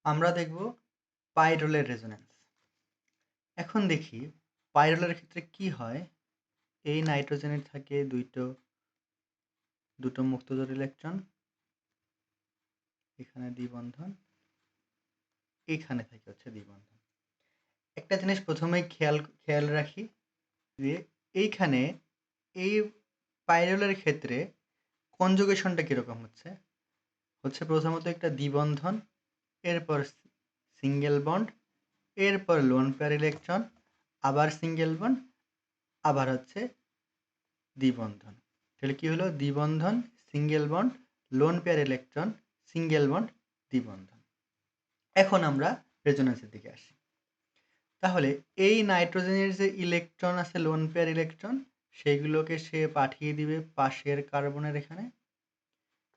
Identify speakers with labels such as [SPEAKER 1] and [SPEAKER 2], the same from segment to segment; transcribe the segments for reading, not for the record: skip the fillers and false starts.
[SPEAKER 1] আমরা দেখব পাইরোলের রেজোন্যান্স। এখন দেখি পাইরোলের ক্ষেত্রে কি হয়। এই নাইট্রোজেনের থাকে দুটো মুক্তজোড় ইলেকট্রন, এখানে দ্বিবন্ধন, এখানে থাকে হচ্ছে দ্বিবন্ধন। একটা জিনিস প্রথমেই খেয়াল রাখি যে এইখানে এই পাইরোলের ক্ষেত্রে কনজুগেশনটা কীরকম হচ্ছে প্রথমত একটা দ্বিবন্ধন, এরপর সিঙ্গেল বন্ড, এরপর লোন পেয়ার ইলেকট্রন, আবার সিঙ্গেল বন্ড, আবার হচ্ছে দ্বিবন্ধন। তাহলে কি হলো? দ্বিবন্ধন, single bond, lone pair electron, single bond, দ্বিবন্ধন। এখন আমরা রেজোন্যান্সের দিকে আসি। তাহলে এই নাইট্রোজেনের যে ইলেকট্রন আছে, লোন পেয়ার ইলেকট্রন, সেগুলোকে সে পাঠিয়ে দিবে পাশের কার্বনের এখানে,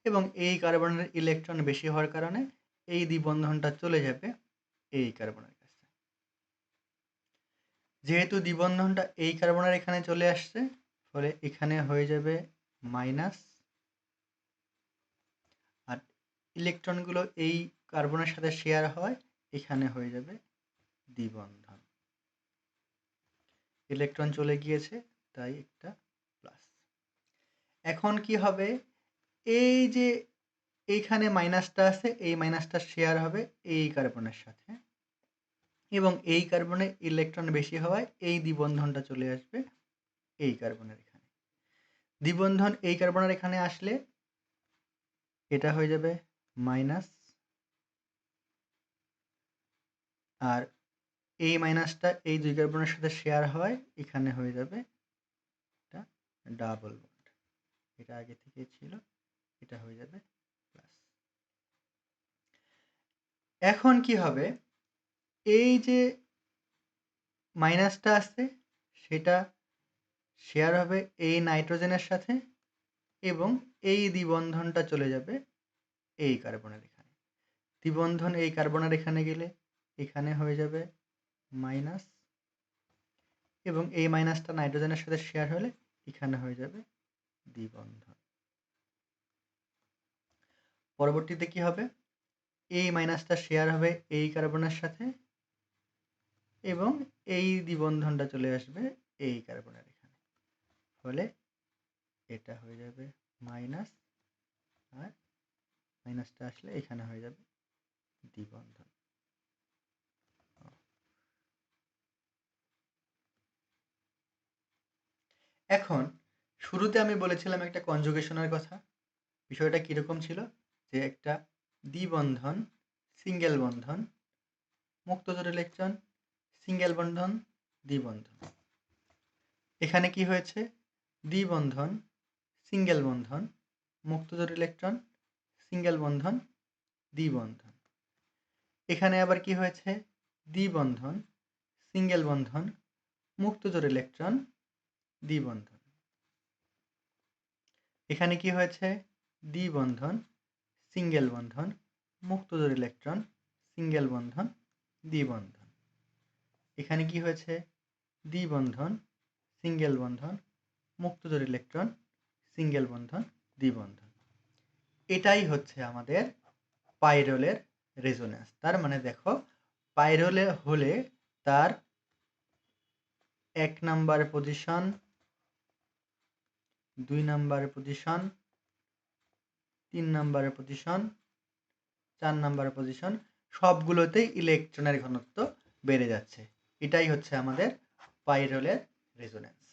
[SPEAKER 1] এবং এই কার্বনের ইলেকট্রন বেশি হওয়ার কারণে এই দ্বিবন্ধনটা চলে যাবে এই কার্বনের কাছে। যেহেতু দ্বিবন্ধনটা এই কার্বনের এখানে চলে আসছে, ফলে এখানে হয়ে যাবে মাইনাস, আর ইলেকট্রনগুলো এই কার্বনের সাথে শেয়ার হয়, এখানে হয়ে যাবে দ্বিবন্ধন। ইলেকট্রন চলে গিয়েছে, তাই একটা প্লাস। এখন কি হবে? এই যে এইখানে মাইনাসটা আছে, এই মাইনাসটা শেয়ার হবে এই কার্বনের সাথে, এবং এই কার্বনের ইলেকট্রন বেশি হওয়ায় এই দ্বিবন্ধনটা চলে আসবে এই কার্বনের এখানে। দ্বিবন্ধন এই কার্বনের এখানে আসলে এটা হয়ে যাবে মাইনাস, আর এই মাইনাসটা এই দুই কার্বনের সাথে শেয়ার হয়, এখানে হয়ে যাবে এটা ডাবল বন্ড। এটা আগে থেকে ছিল, এটা হয়ে যাবে প্লাস। এখন কি হবে? এই যে মাইনাসটা আছে, সেটা শেয়ার হবে এই নাইট্রোজেনের সাথে, এবং এই দ্বিবন্ধনটা চলে যাবে এই কার্বনের এখানে। দ্বিবন্ধন এই কার্বনের এখানে গেলে এখানে হয়ে যাবে মাইনাস, এবং এই মাইনাসটা নাইট্রোজেনের সাথে শেয়ার হলে এখানে হয়ে যাবে দ্বিবন্ধন। পরবর্তীতে কি হবে? এই মাইনাসটা শেয়ার হবে এই কার্বনের সাথে, এবং এই দ্বিবন্ধনটা চলে আসবে এই কার্বনের এখানে, ফলে এটা হয়ে যাবে মাইনাস, আর মাইনাসটা আসলে এখানে হয়ে যাবে দ্বিবন্ধন। এখন শুরুতে আমি বলেছিলাম একটা কনজুগেশনের কথা। বিষয়টা কীরকম ছিল? যে একটা দ্বিবন্ধন, সিঙ্গেল বন্ধন, মুক্তজোড় ইলেকট্রন, সিঙ্গেল বন্ধন, দ্বিবন্ধন। এখানে কি হয়েছে? দ্বিবন্ধন, সিঙ্গেল বন্ধন, মুক্তজোড় ইলেকট্রন, সিঙ্গেল বন্ধন, দ্বিবন্ধন। এখানে আবার কি হয়েছে? দ্বিবন্ধন, সিঙ্গেল বন্ধন, মুক্তজোড় ইলেকট্রন, দ্বিবন্ধন। এখানে কি হয়েছে? দ্বিবন্ধন, সিঙ্গেল বন্ধন, মুক্তজোড় ইলেকট্রন, সিঙ্গেল বন্ধন, দ্বিবন্ধন। এখানে কি হয়েছে? দ্বিবন্ধন, সিঙ্গেল বন্ধন, মুক্তজোড় ইলেকট্রন, সিঙ্গেল বন্ধন, দ্বিবন্ধন। এটাই হচ্ছে আমাদের পাইরোলের রেজোন্যান্স। তার মানে দেখো, পাইরোলে হলে তার 1 number position, 2 number position, 3 number position, 4 number position, সবগুলোতেই ইলেকট্রনের ঘনত্ব বেড়ে যাচ্ছে। এটাই হচ্ছে আমাদের পাইরোলের রেজোন্যান্স।